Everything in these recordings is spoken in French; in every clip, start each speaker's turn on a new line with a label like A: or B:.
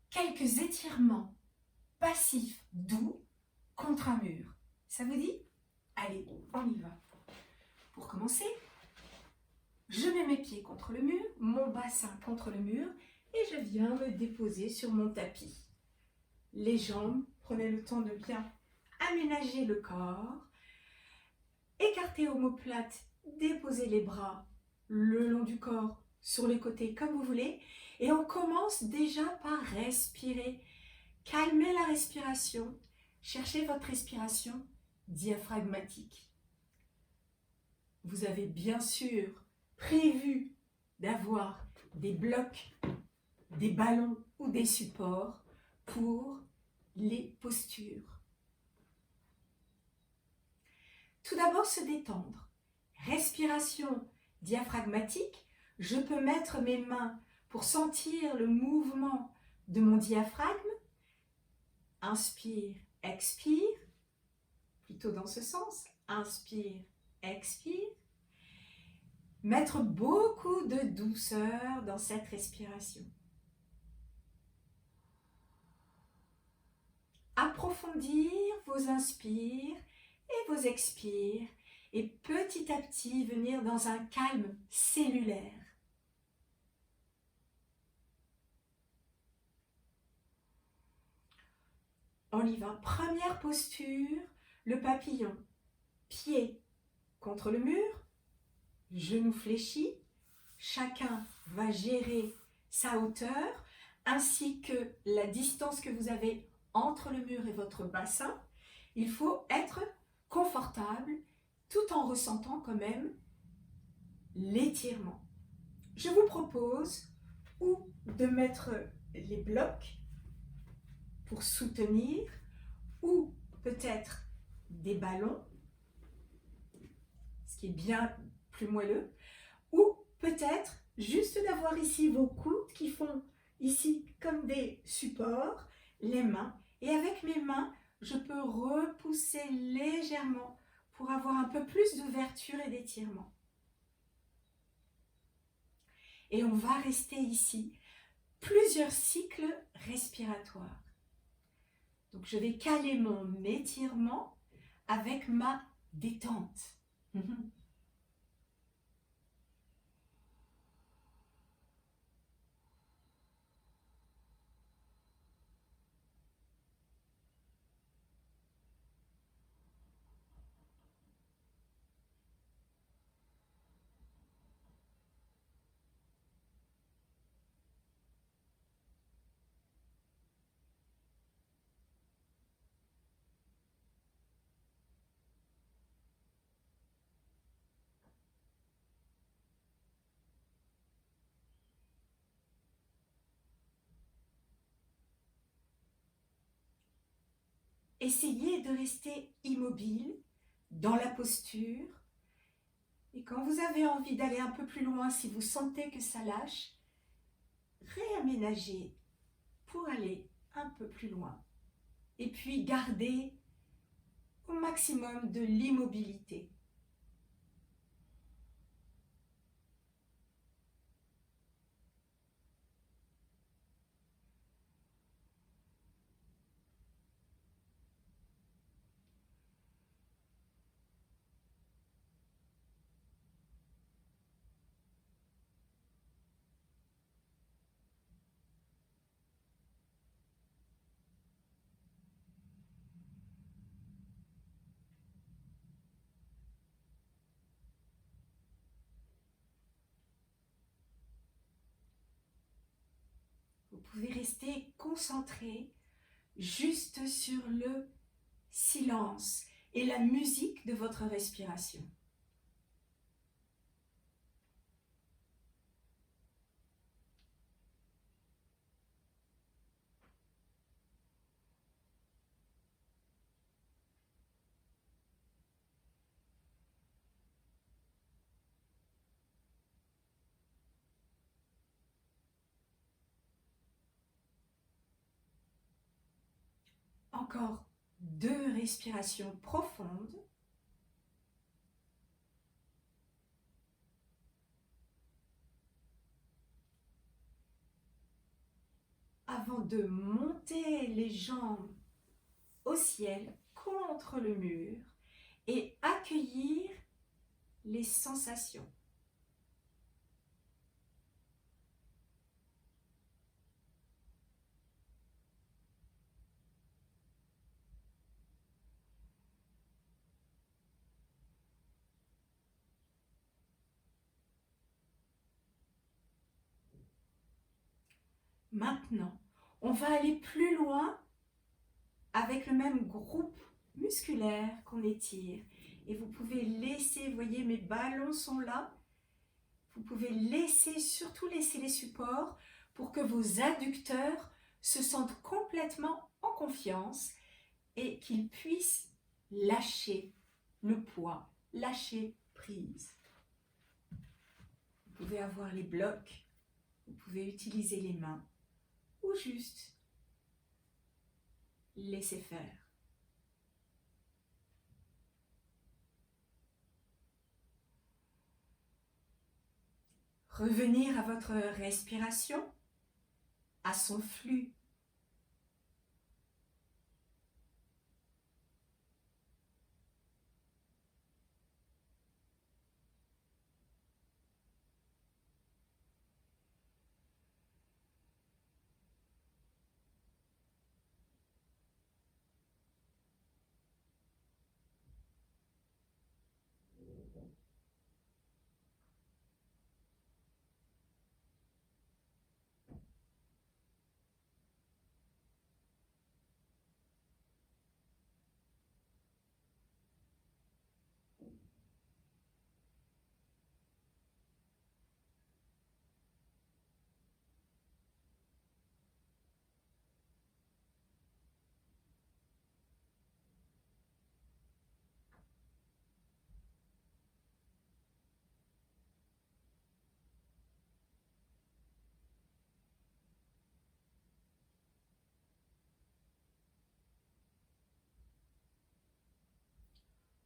A: quelques étirements passifs doux contre un mur. Ça vous dit? Allez, on y va. Pour commencer, je mets mes pieds contre le mur, mon bassin contre le mur et je viens me déposer sur mon tapis. Les jambes, prenez le temps de bien aménager le corps. Écartez omoplate, déposez les bras le long du corps, sur les côtés comme vous voulez. Et on commence déjà par respirer. Calmez la respiration. Cherchez votre respiration diaphragmatique. Vous avez bien sûr prévu d'avoir des blocs, des ballons ou des supports pour les postures. Tout d'abord, se détendre. Respiration diaphragmatique. Je peux mettre mes mains pour sentir le mouvement de mon diaphragme. Inspire, expire. Plutôt dans ce sens. Inspire, expire. Mettre beaucoup de douceur dans cette respiration. Approfondir vos inspires et vos expires et petit à petit venir dans un calme cellulaire. On y va. Première posture, le papillon. Pied contre le mur, genou fléchi. Chacun va gérer sa hauteur ainsi que la distance que vous avez entre le mur et votre bassin. Il faut être confortable tout en ressentant quand même l'étirement. Je vous propose ou de mettre les blocs pour soutenir ou peut-être des ballons, ce qui est bien plus moelleux, ou peut-être juste d'avoir ici vos coudes qui font ici comme des supports, les mains, et avec mes mains, je peux repousser légèrement pour avoir un peu plus d'ouverture et d'étirement. Et on va rester ici plusieurs cycles respiratoires. Donc je vais caler mon étirement avec ma détente. Essayez de rester immobile dans la posture. Et quand vous avez envie d'aller un peu plus loin, si vous sentez que ça lâche, réaménagez pour aller un peu plus loin. Et puis gardez au maximum de l'immobilité. Vous pouvez rester concentré juste sur le silence et la musique de votre respiration. Encore 2 respirations profondes. avant de monter les jambes au ciel contre le mur et accueillir les sensations. Maintenant, on va aller plus loin avec le même groupe musculaire qu'on étire. Et vous pouvez laisser, vous voyez, mes ballons sont là. Vous pouvez surtout laisser les supports pour que vos adducteurs se sentent complètement en confiance et qu'ils puissent lâcher le poids, lâcher prise. Vous pouvez avoir les blocs, vous pouvez utiliser les mains ou juste laisser faire. Revenir à votre respiration, à son flux.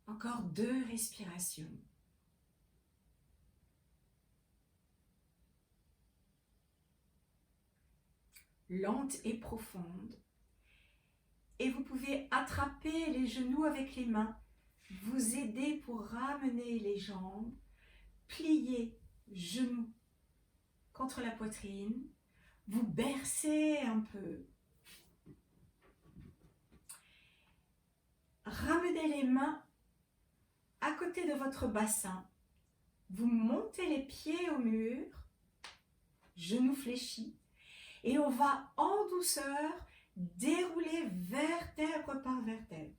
A: Encore 2 respirations. Lente et profonde. Et vous pouvez attraper les genoux avec les mains, vous aider pour ramener les jambes, plier genoux contre la poitrine, vous bercer un peu. Ramenez les mains à côté de votre bassin. Vous montez les pieds au mur, genoux fléchis, et on va en douceur dérouler vertèbre par vertèbre.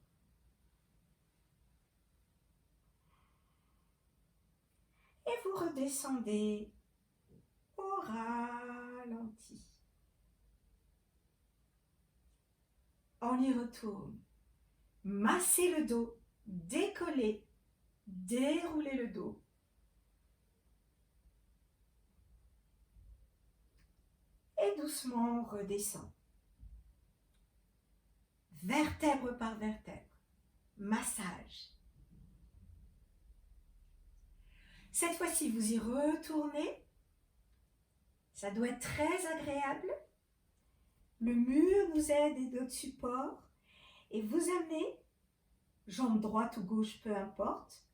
A: Et vous redescendez au ralenti. On y retourne. Massez le dos, décollez, déroulez le dos. Et doucement, on redescend. Vertèbre par vertèbre. Massage. Cette fois-ci, vous y retournez. Ça doit être très agréable. Le mur nous aide et d'autres supports. Et vous amenez, jambe droite ou gauche, peu importe,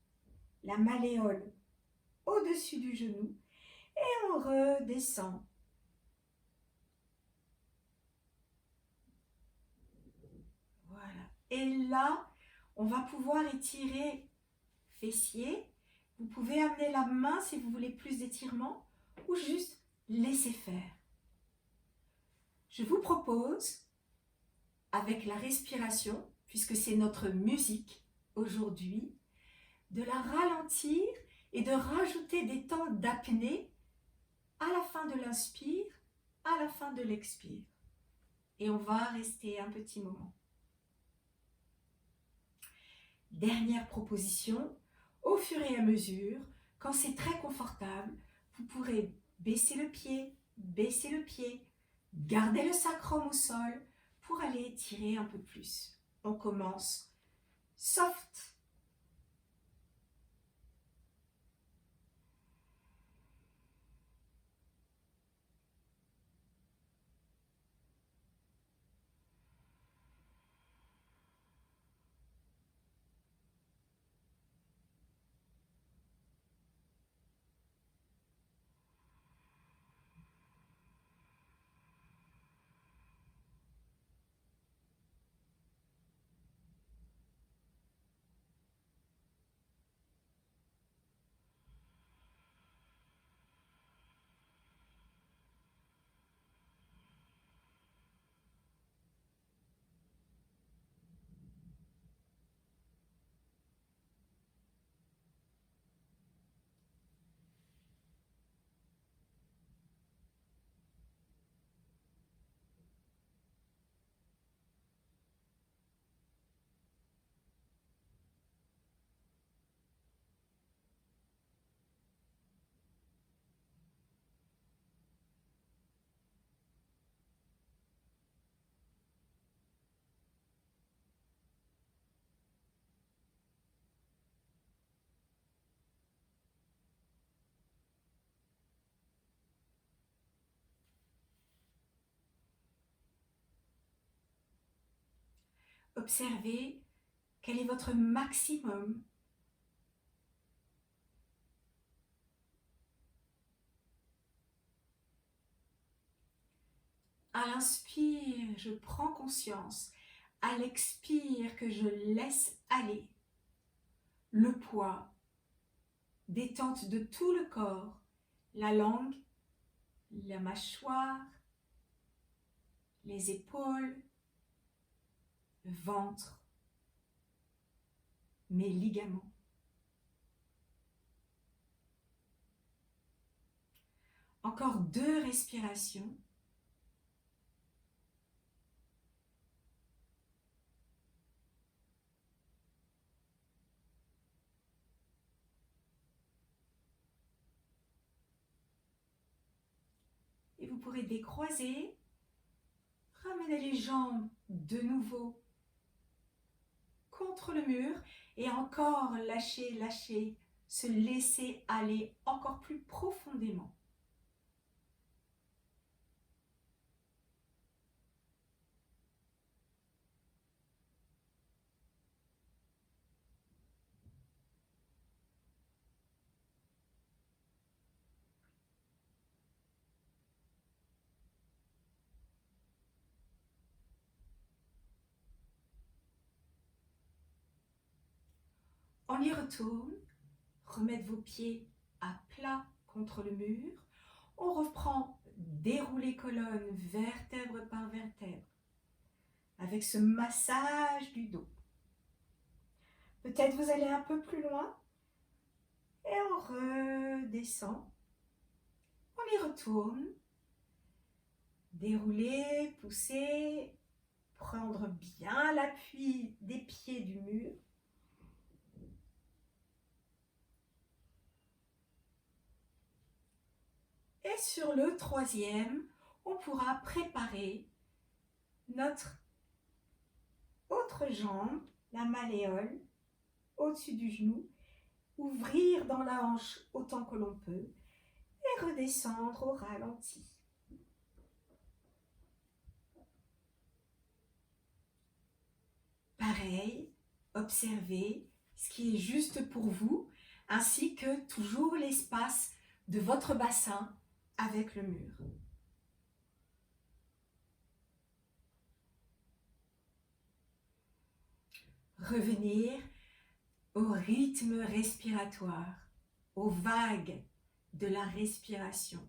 A: la malléole au-dessus du genou. Et on redescend. Voilà. Et là, on va pouvoir étirer fessiers. Vous pouvez amener la main si vous voulez plus d'étirement ou juste laisser faire. Je vous propose, avec la respiration, puisque c'est notre musique aujourd'hui, de la ralentir et de rajouter des temps d'apnée à la fin de l'inspire, à la fin de l'expire. Et on va rester un petit moment. Dernière proposition, au fur et à mesure, quand c'est très confortable, vous pourrez baisser le pied, garder le sacrum au sol pour aller étirer un peu plus. On commence soft. observez quel est votre maximum. À l'inspire, je prends conscience. À l'expire, que je laisse aller. Le poids, détente de tout le corps, la langue, la mâchoire, les épaules, le ventre, mes ligaments. Encore 2 respirations. Et vous pourrez décroiser, ramener les jambes de nouveau contre le mur et encore lâcher, lâcher, se laisser aller encore plus profondément. On y retourne, remettre vos pieds à plat contre le mur. On reprend dérouler colonne vertèbre par vertèbre avec ce massage du dos. Peut-être vous allez un peu plus loin et on redescend. On y retourne. Dérouler, pousser, prendre bien l'appui des pieds du mur. Et sur le 3e, on pourra préparer notre autre jambe, la malléole, au-dessus du genou, ouvrir dans la hanche autant que l'on peut et redescendre au ralenti. Pareil, observez ce qui est juste pour vous, ainsi que toujours l'espace de votre bassin avec le mur. Revenir au rythme respiratoire, aux vagues de la respiration.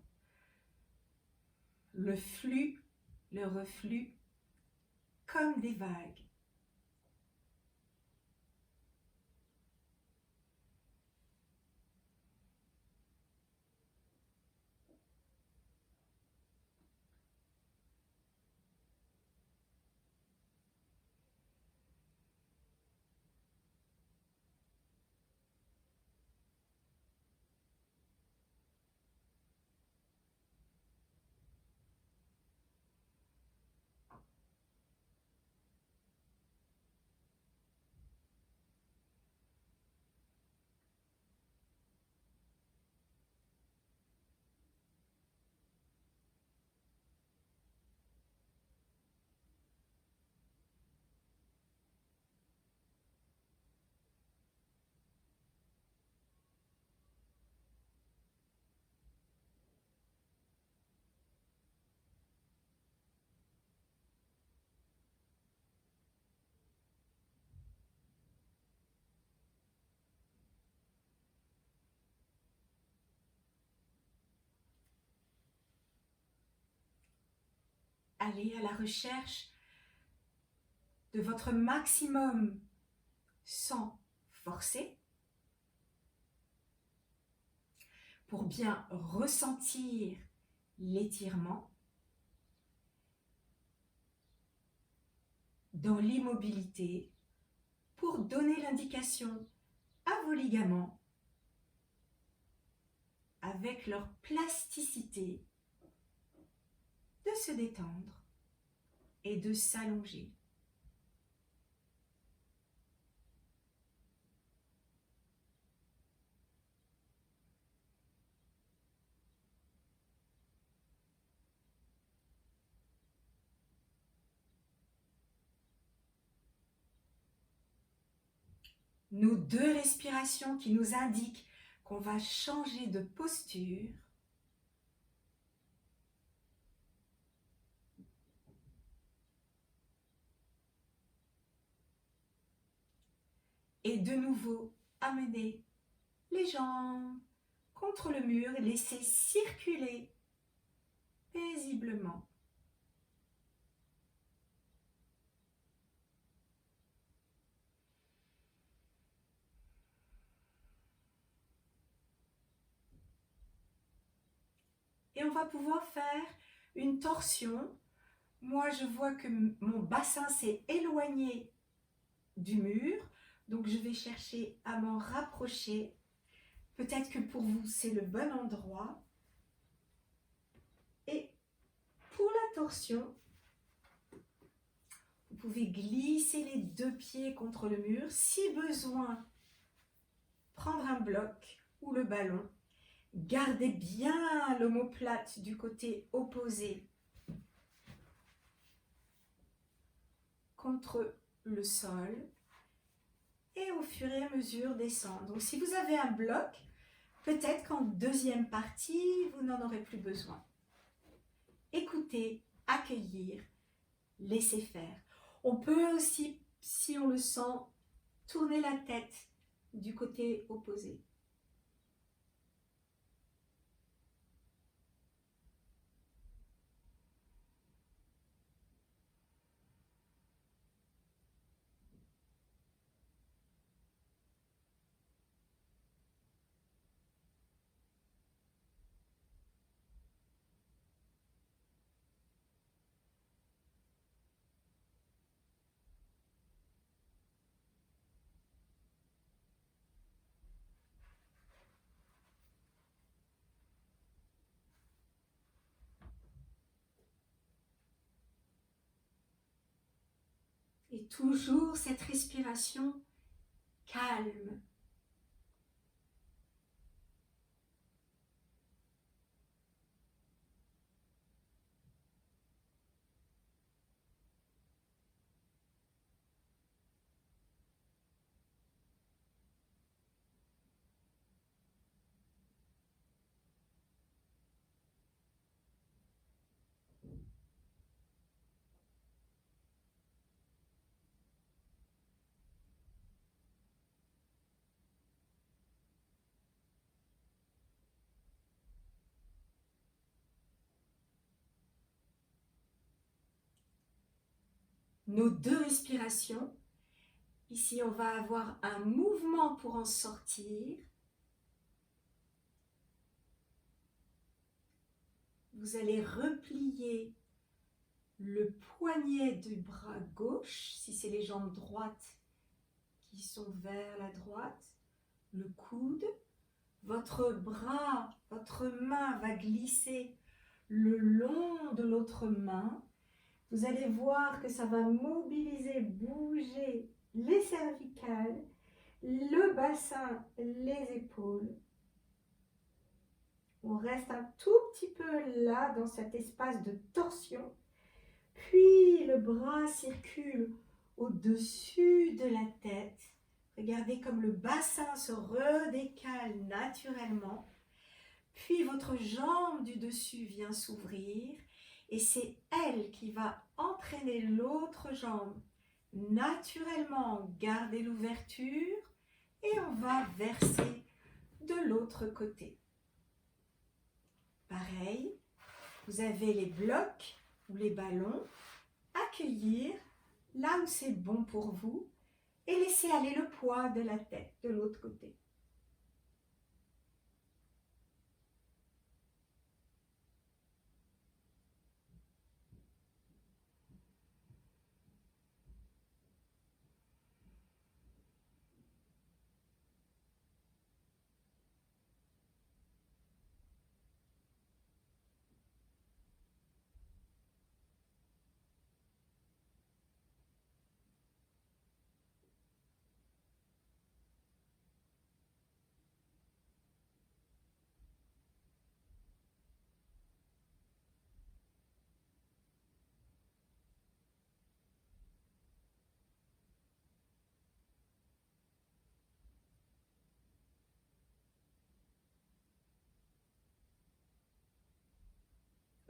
A: Le flux, le reflux, comme des vagues. Allez à la recherche de votre maximum sans forcer pour bien ressentir l'étirement dans l'immobilité pour donner l'indication à vos ligaments avec leur plasticité de se détendre et de s'allonger. nos 2 respirations qui nous indiquent qu'on va changer de posture. Et de nouveau, amener les jambes contre le mur, laisser circuler paisiblement. Et on va pouvoir faire une torsion. Moi, je vois que mon bassin s'est éloigné du mur, donc je vais chercher à m'en rapprocher. Peut-être que pour vous, c'est le bon endroit. Et pour la torsion, vous pouvez glisser les 2 pieds contre le mur. Si besoin, prendre un bloc ou le ballon. Gardez bien l'omoplate du côté opposé contre le sol. Et au fur et à mesure descendre. Donc si vous avez un bloc, peut-être qu'en deuxième partie, vous n'en aurez plus besoin. Écoutez, accueillir, laisser faire. On peut aussi, si on le sent, tourner la tête du côté opposé. Et toujours cette respiration calme. Nos 2 respirations. Ici, on va avoir un mouvement pour en sortir. Vous allez replier le poignet du bras gauche, si c'est les jambes droites qui sont vers la droite, le coude. Votre bras, votre main va glisser le long de l'autre main. Vous allez voir que ça va mobiliser, bouger les cervicales, le bassin, les épaules. On reste un tout petit peu là dans cet espace de torsion. Puis le bras circule au-dessus de la tête. Regardez comme le bassin se redécale naturellement. Puis votre jambe du dessus vient s'ouvrir et c'est elle qui va entraîner l'autre jambe. Naturellement, gardez l'ouverture et on va verser de l'autre côté. Pareil, vous avez les blocs ou les ballons. Accueillir là où c'est bon pour vous et laisser aller le poids de la tête de l'autre côté.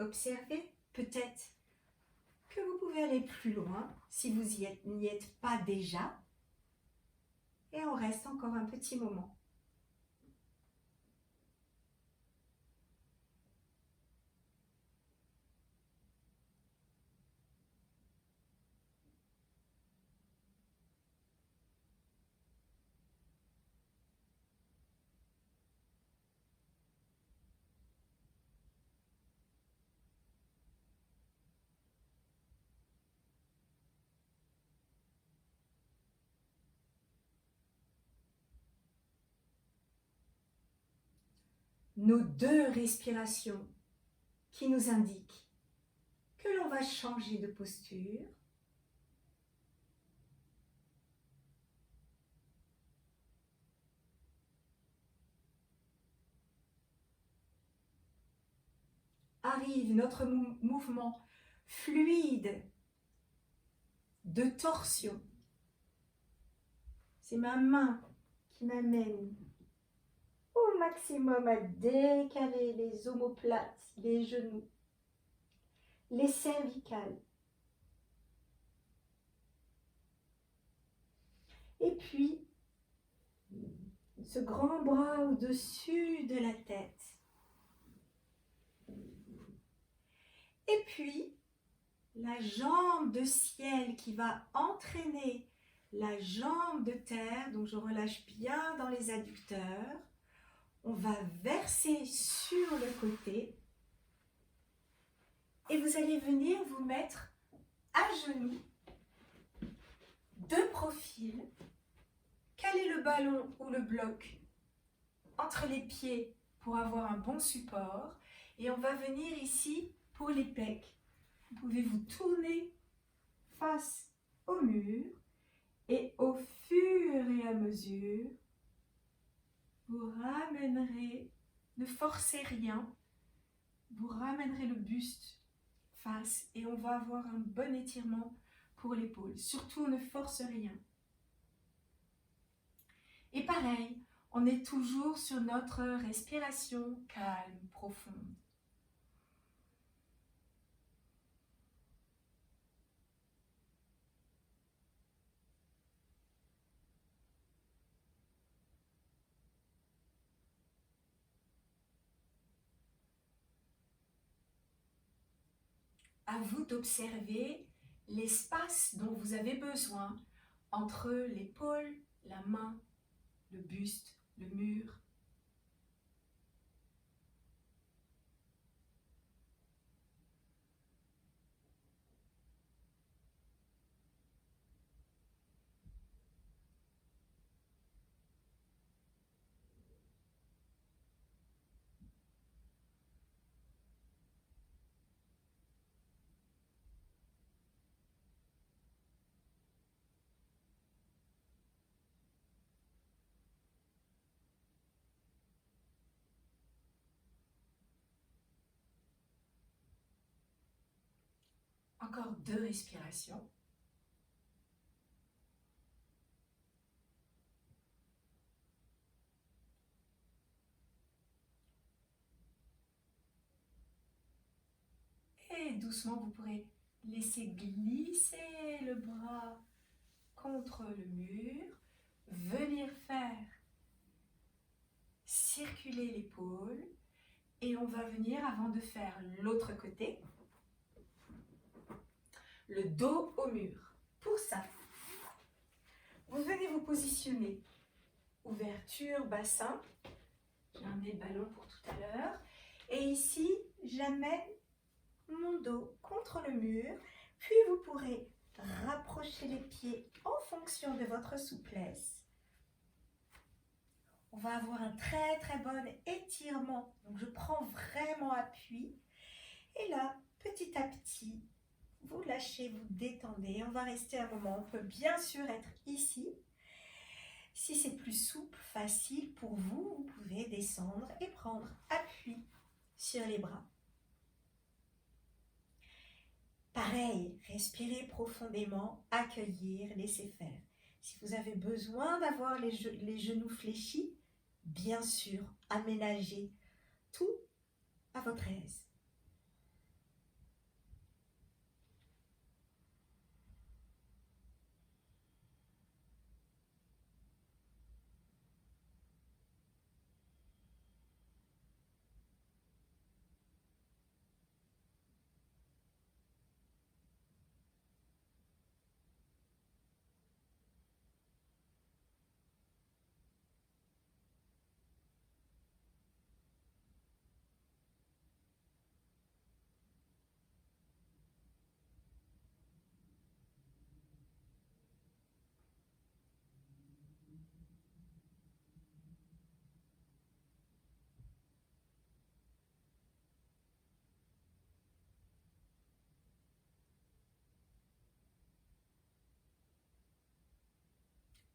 A: observez peut-être que vous pouvez aller plus loin si vous n'y êtes pas déjà. Et on reste encore un petit moment. Nos 2 respirations qui nous indiquent que l'on va changer de posture. Arrive notre mouvement fluide de torsion. C'est ma main qui m'amène au maximum à décaler les omoplates, les genoux, les cervicales. Et puis, ce grand bras au-dessus de la tête. Et puis, la jambe de ciel qui va entraîner la jambe de terre. Donc, je relâche bien dans les adducteurs. On va verser sur le côté. Et vous allez venir vous mettre à genoux, de profil. Caler le ballon ou le bloc entre les pieds pour avoir un bon support. Et on va venir ici pour les pecs. Vous pouvez vous tourner face au mur et au fur et à mesure, vous ramènerez, ne forcez rien, vous ramènerez le buste face et on va avoir un bon étirement pour l'épaule. Surtout, ne force rien. Et pareil, on est toujours sur notre respiration calme, profonde. À vous d'observer l'espace dont vous avez besoin entre l'épaule, la main, le buste, le mur. Encore 2 respirations. Et doucement, vous pourrez laisser glisser le bras contre le mur, venir faire circuler l'épaule et on va venir, avant de faire l'autre côté, le dos au mur. Pour ça, vous venez vous positionner. Ouverture, bassin. J'ai un des ballons pour tout à l'heure. Et ici, j'amène mon dos contre le mur. Puis vous pourrez rapprocher les pieds en fonction de votre souplesse. On va avoir un très très bon étirement. Donc je prends vraiment appui. Et là, petit à petit, vous lâchez, vous détendez. On va rester un moment. On peut bien sûr être ici. Si c'est plus souple, facile pour vous, vous pouvez descendre et prendre appui sur les bras. Pareil, respirez profondément, accueillir, laisser faire. Si vous avez besoin d'avoir les genoux fléchis, bien sûr, aménagez tout à votre aise.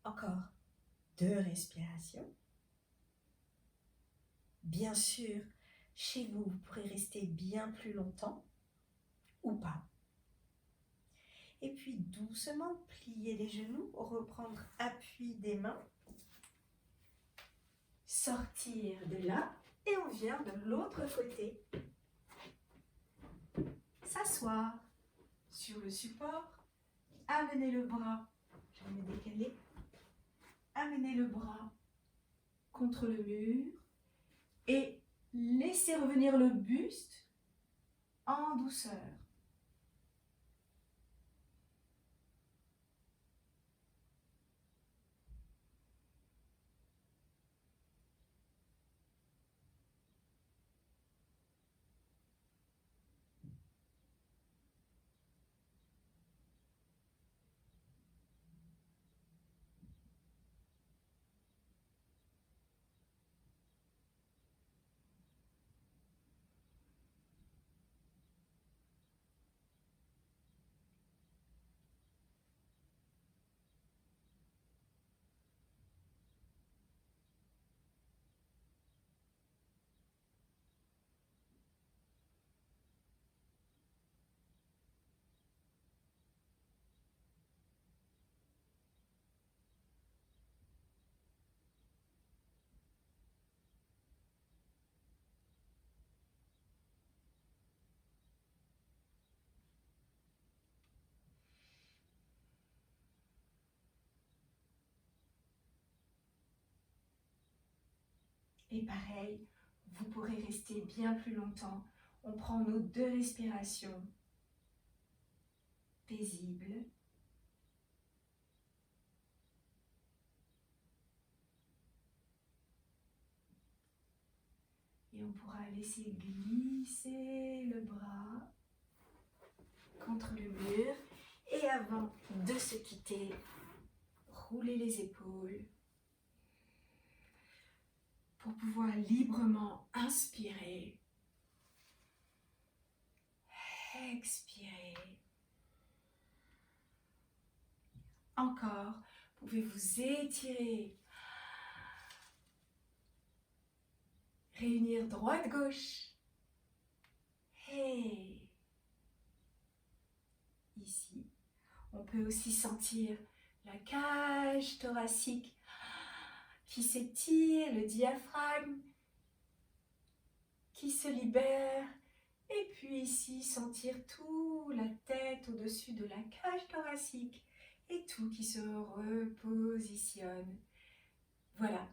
B: Encore 2 respirations. Bien sûr, chez vous, vous pourrez rester bien plus longtemps ou pas. Et puis doucement plier les genoux, reprendre appui des mains. Sortir de là et on vient de l'autre côté. S'asseoir sur le support, amener le bras, je vais me décaler, amener le bras contre le mur et laisser revenir le buste en douceur. Et pareil, vous pourrez rester bien plus longtemps. On prend nos 2 respirations paisibles. Et on pourra laisser glisser le bras contre le mur. Et avant de se quitter, rouler les épaules pour pouvoir librement inspirer, expirer. Encore, pouvez vous étirer, réunir droite-gauche. Et ici, on peut aussi sentir la cage thoracique qui s'étire, le diaphragme qui se libère. Et puis ici, sentir tout la tête au-dessus de la cage thoracique et tout qui se repositionne. Voilà,